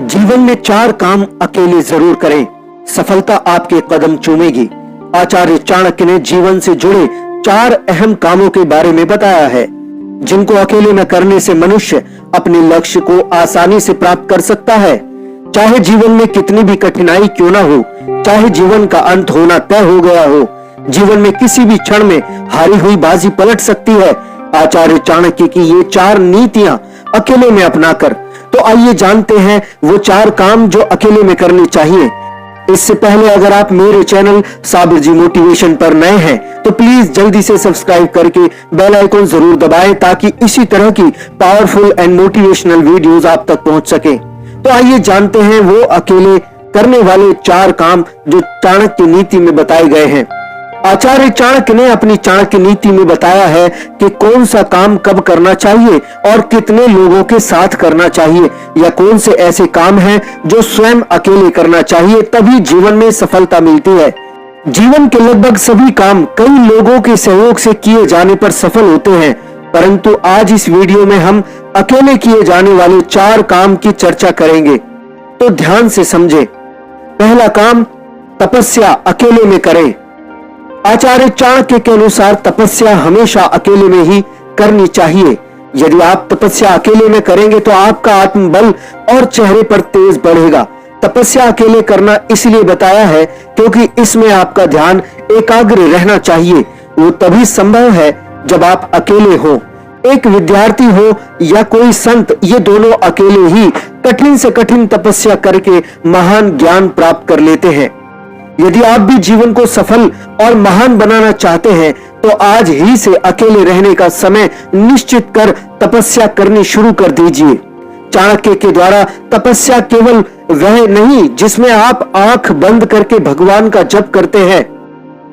जीवन में 4 काम अकेले जरूर करें, सफलता आपके कदम चूमेगी। आचार्य चाणक्य ने जीवन से जुड़े 4 अहम कामों के बारे में बताया है, जिनको अकेले न करने से मनुष्य अपने लक्ष्य को आसानी से प्राप्त कर सकता है। चाहे जीवन में कितनी भी कठिनाई क्यों ना हो, चाहे जीवन का अंत होना तय हो गया हो, जीवन में किसी भी क्षण में हारी हुई बाजी पलट सकती है। आचार्य चाणक्य की ये 4 नीतियां अकेले में अपनाकर, तो आइए जानते हैं वो 4 काम जो अकेले में करने चाहिए। इससे पहले अगर आप मेरे चैनल साबिर जी मोटिवेशन पर नए हैं तो प्लीज जल्दी से सब्सक्राइब करके बेल आइकन जरूर दबाएं, ताकि इसी तरह की पावरफुल एंड मोटिवेशनल वीडियोस आप तक पहुंच सके। तो आइए जानते हैं वो अकेले करने वाले 4 काम जो चाणक्य नीति में बताए गए हैं। आचार्य चाणक्य ने अपनी चाणक्य नीति में बताया है कि कौन सा काम कब करना चाहिए और कितने लोगों के साथ करना चाहिए, या कौन से ऐसे काम हैं जो स्वयं अकेले करना चाहिए, तभी जीवन में सफलता मिलती है। जीवन के लगभग सभी काम कई लोगों के सहयोग से किए जाने पर सफल होते हैं, परंतु आज इस वीडियो में हम अकेले किए जाने वाले 4 काम की चर्चा करेंगे, तो ध्यान से समझे। पहला काम, तपस्या अकेले में करें। आचार्य चाणक्य के अनुसार तपस्या हमेशा अकेले में ही करनी चाहिए। यदि आप तपस्या अकेले में करेंगे तो आपका आत्मबल और चेहरे पर तेज बढ़ेगा। तपस्या अकेले करना इसलिए बताया है क्योंकि इसमें आपका ध्यान एकाग्र रहना चाहिए। वो तभी संभव है जब आप अकेले हो। एक विद्यार्थी हो या कोई संत, ये दोनों अकेले ही कठिन से कठिन तपस्या करके महान ज्ञान प्राप्त कर लेते हैं। यदि आप भी जीवन को सफल और महान बनाना चाहते हैं तो आज ही से अकेले रहने का समय निश्चित कर तपस्या करनी शुरू कर दीजिए। चाणक्य के द्वारा तपस्या केवल वह नहीं जिसमें आप आंख बंद करके भगवान का जप करते हैं,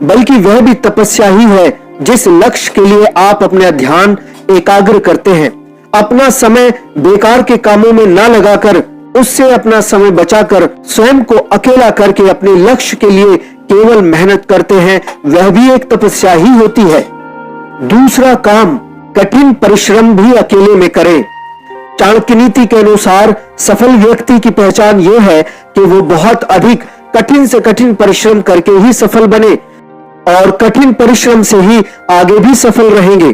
बल्कि वह भी तपस्या ही है जिस लक्ष्य के लिए आप अपना ध्यान एकाग्र करते हैं। अपना समय बेकार के कामों में न लगाकर उससे अपना समय बचाकर स्वयं को अकेला करके अपने लक्ष्य के लिए केवल मेहनत करते हैं, वह भी एक तपस्या ही होती है। दूसरा काम, कठिन परिश्रम भी अकेले में करें। चाणक्य नीति के अनुसार सफल व्यक्ति की पहचान यह है कि वो बहुत अधिक कठिन से कठिन परिश्रम करके ही सफल बने और कठिन परिश्रम से ही आगे भी सफल रहेंगे।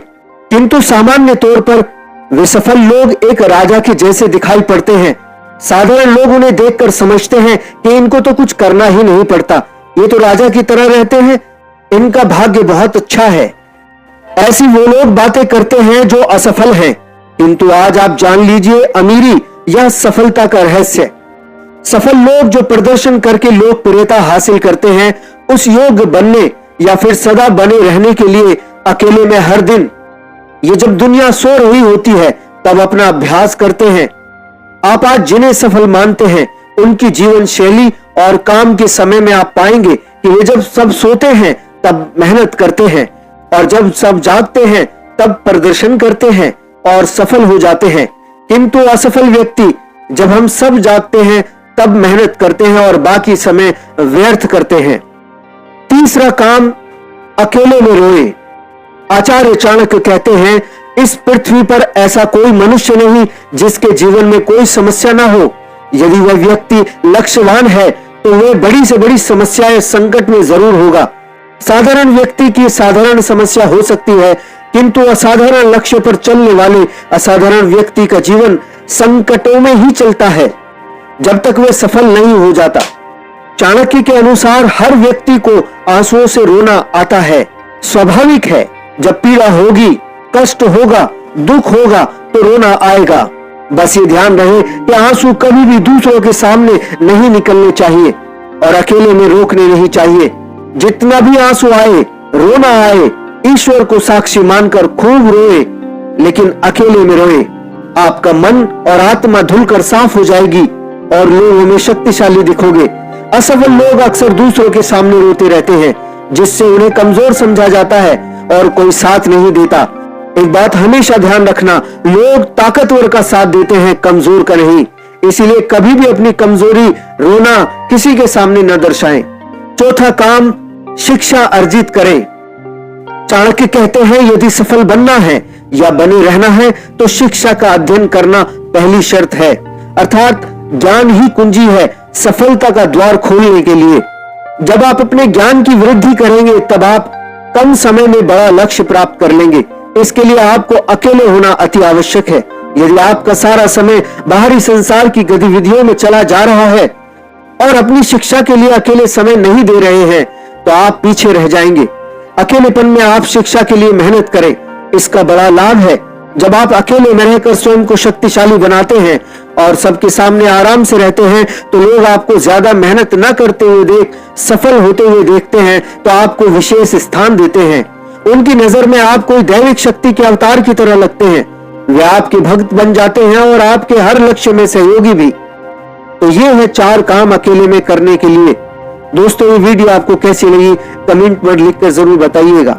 किंतु सामान्य तौर पर वे सफल लोग एक राजा के जैसे दिखाई पड़ते हैं। साधारण लोग उन्हें देखकर समझते हैं कि इनको तो कुछ करना ही नहीं पड़ता, ये तो राजा की तरह रहते हैं, इनका भाग्य बहुत अच्छा है। ऐसी वो लोग बातें करते हैं जो असफल हैं। किंतु आज आप जान लीजिए अमीरी या सफलता का रहस्य। सफल लोग जो प्रदर्शन करके लोकप्रियता हासिल करते हैं, उस योग्य बनने या फिर सदा बने रहने के लिए अकेले में हर दिन, ये जब दुनिया सो रही होती है तब अपना अभ्यास करते हैं। आप आज जिन्हें सफल मानते हैं उनकी जीवन शैली और काम के समय में आप पाएंगे कि वे जब सब सोते हैं तब मेहनत करते हैं, और जब सब जागते हैं तब प्रदर्शन करते हैं और सफल हो जाते हैं। किंतु असफल व्यक्ति, जब हम सब जागते हैं तब मेहनत करते हैं और बाकी समय व्यर्थ करते हैं। तीसरा काम, अकेले में रोए। आचार्य चाणक्य कहते हैं, इस पृथ्वी पर ऐसा कोई मनुष्य नहीं जिसके जीवन में कोई समस्या ना हो। यदि वह व्यक्ति लक्ष्यवान है तो वह बड़ी से बड़ी समस्याएं संकट में जरूर होगा। साधारण व्यक्ति की साधारण समस्या हो सकती है, किंतु असाधारण लक्ष्य पर चलने वाले असाधारण व्यक्ति का जीवन संकटों में ही चलता है जब तक वह सफल नहीं हो जाता। चाणक्य के अनुसार हर व्यक्ति को आंसुओं से रोना आता है, स्वाभाविक है। जब पीड़ा होगी, कष्ट होगा, दुख होगा तो रोना आएगा। बस ये ध्यान रहे कि आंसू कभी भी दूसरों के सामने नहीं निकलने चाहिए और अकेले में रोकने नहीं चाहिए। जितना भी आंसू आए, रोना आए, ईश्वर को साक्षी मानकर खूब रोए, लेकिन अकेले में रोए। आपका मन और आत्मा धुलकर साफ हो जाएगी और लोगों में शक्तिशाली दिखोगे। असफल लोग अक्सर दूसरों के सामने रोते रहते हैं, जिससे उन्हें कमजोर समझा जाता है और कोई साथ नहीं देता। एक बात हमेशा ध्यान रखना, लोग ताकतवर का साथ देते हैं, कमजोर का नहीं। इसीलिए कभी भी अपनी कमजोरी, रोना किसी के सामने न दर्शाएं। चौथा काम, शिक्षा अर्जित करें। चाणक्य कहते हैं, यदि सफल बनना है या बने रहना है तो शिक्षा का अध्ययन करना पहली शर्त है। अर्थात ज्ञान ही कुंजी है सफलता का द्वार खोलने के लिए। जब आप अपने ज्ञान की वृद्धि करेंगे तब आप कम समय में बड़ा लक्ष्य प्राप्त कर लेंगे। इसके लिए आपको अकेले होना अति आवश्यक है। यदि आपका सारा समय बाहरी संसार की गतिविधियों में चला जा रहा है और अपनी शिक्षा के लिए अकेले समय नहीं दे रहे हैं तो आप पीछे रह जाएंगे। अकेलेपन में आप शिक्षा के लिए मेहनत करें, इसका बड़ा लाभ है। जब आप अकेले में रहकर स्वयं को शक्तिशाली बनाते हैं और सबके सामने आराम से रहते हैं तो लोग आपको ज्यादा मेहनत न करते हुए सफल होते हुए देखते हैं तो आपको विशेष स्थान देते हैं। उनकी नजर में आप कोई दैविक शक्ति के अवतार की तरह लगते हैं। वे आपके भक्त बन जाते हैं और आपके हर लक्ष्य में सहयोगी भी। तो ये है 4 काम अकेले में करने के लिए। दोस्तों, ये वीडियो आपको कैसी लगी कमेंट में लिखकर जरूर बताइएगा।